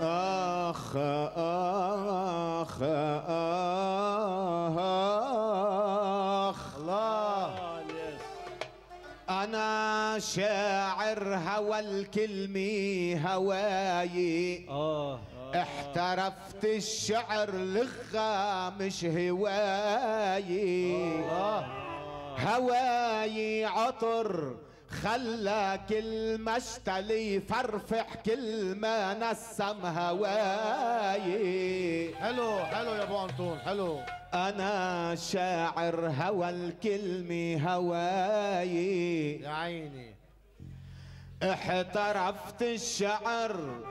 آخ آخ آخ الله. أنا شاعر هوى الكلمة هواي احترفت الشعر لغة مش هواي هواي عطر خلى كل مشتلي فرفح كل ما نسم هواي. حلو حلو يا ابو انطون حلو. انا شاعر هوى الكلمة هواي يا عيني احترفت الشعر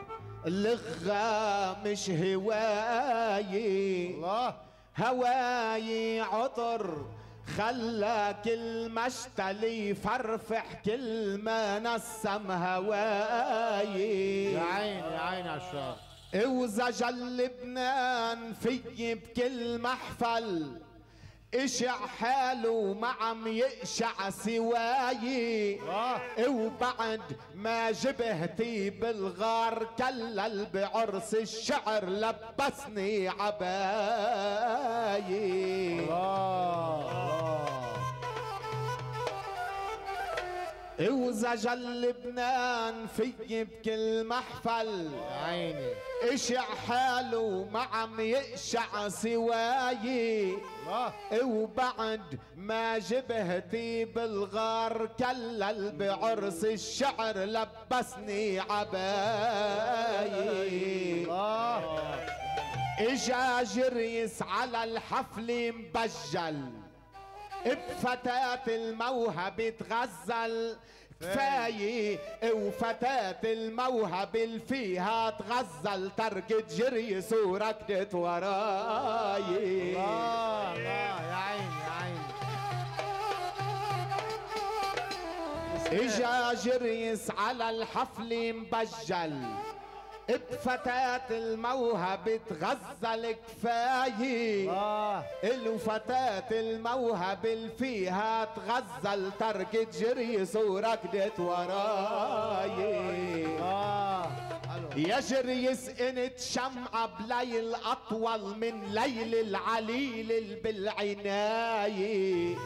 لغة مش هواي الله. هواي عطر خلى كل مشتلي فرفح كل ما نسم هواي. يا عيني يا عيني عالشعر. وزجل لبنان في بكل محفل اشع حاله ما عم يقشع سواي. وبعد ما جبهتي بالغار كلل بعرس الشعر لبسني عبايي. وزجل لبنان في بكل محفل يا عيني اشع حاله ما عم يقشع سواي. وبعد ما جبهتي بالغار كلل بعرس الشعر لبسني عبايي. اجا جريس على الحفل مبجل بفتاة الموهبة تغزل كفاية. وفتاة الموهبة اللي فيها تغزل تركت جريس وركضت وراي. الله يا عيني يا عيني. اجا جريس على الحفل مبجل بفتاة الموهبة تغزل كفاية. الفتاة الموهبة اللي فيها تغزل تركت جريس وركضت وراي. يا جريس انت شمعة بليل اطول من ليل العليل بالعناية.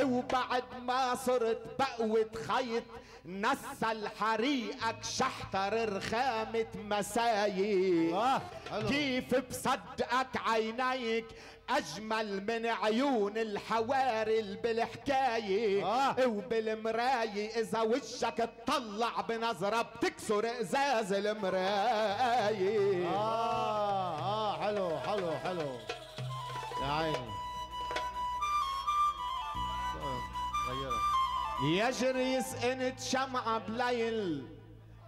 وبعد ما صرت بقوة خيط نسل حريقك شحتر رخامة مسايي. كيف بصدقك عينيك اجمل من عيون الحواري بالحكاية. وبالمراية اذا وجهك تطلع بنظرة بتكسر ازاز المراية. حلو حلو حلو يا عيني. غيرت. يا جريس انت شمعة بليل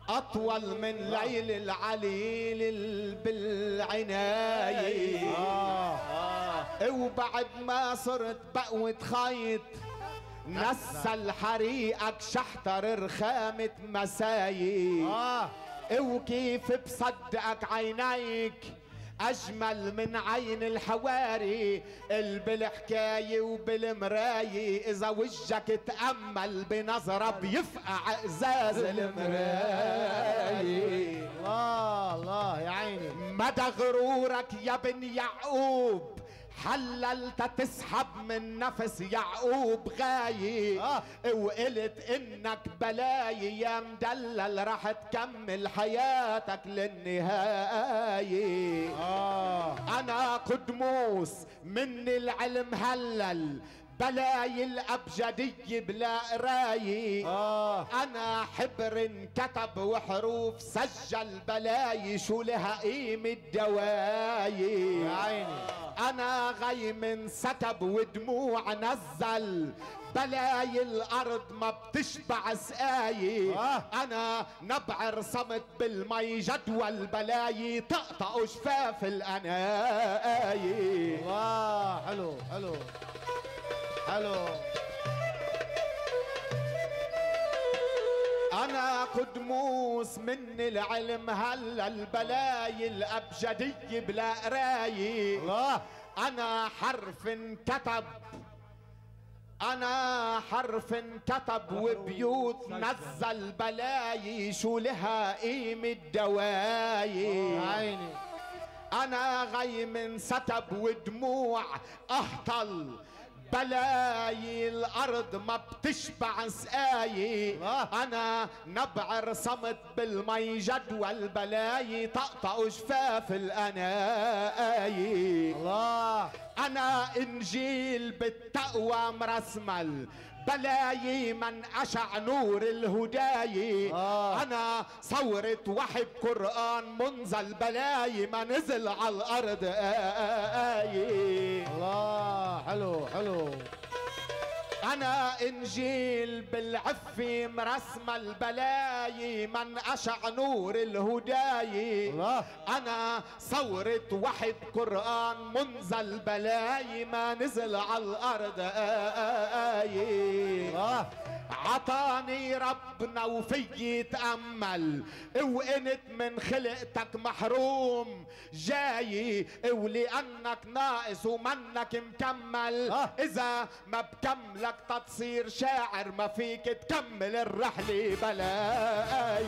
اطول من ليل العليل بالعناية. وبعد ما صرت بقوة خيط نسل حريقك شحتر رخامة مسايي. وكيف بصدقك عينيك اجمل من عين الحواري بالحكاية وبالمراية. اذا وجهك تأمل بنظرة بيفقع ازاز المراية. الله الله يا عيني. مدى غرورك يا بن يعقوب حللت تسحب من نفس يعقوب غاية. وقلت انك بلاي يا مدلل راح تكمل حياتك للنهاية. انا قدموس من العلم هلل بلاي الابجدية بلا قراية. انا حبر انكتب وحروف سجل بلاي شو لها قيمة دواي. يا عيني. انا غيم سكب ودموع نزل بلاي الارض ما بتشبع سقايي. انا نبع رسمت بالمي جدول بلاي طقطق شفاف الاناي. الله حلو حلو حلو. انا قدموس من العلم هلا البلاي الابجدية بلا قراية. انا حرف انكتب انا حرف انكتب وبيوت نزل بلايي، شو لها قيمة دوايي. عيني انا غيم انستب ودموع اهطل، بلايي الارض ما بتشبع سقايي. انا نبعر صمت بالمي جدول، بلايي طقطق شفاف الاناي. الله انا انجيل بالتقوى مرسمل، بلايي من اشع نور الهداي. انا صورة وحي قرآن منزل، بلايي ما نزل على الارض آي. الله حلو حلو. انا انجيل بالعفي مرسمة، البلايي من اشع نور الهداي. انا صورة وحد قرآن منزل، بلايي ما نزل على الارض آي. عطاني ربنا وفي يتأمل، وانت من خلقتك محروم جاي، ولأنك ناقص ومنك مكمل. إذا ما بكملك تتصير شاعر، ما فيك تكمل الرحلة بلاي.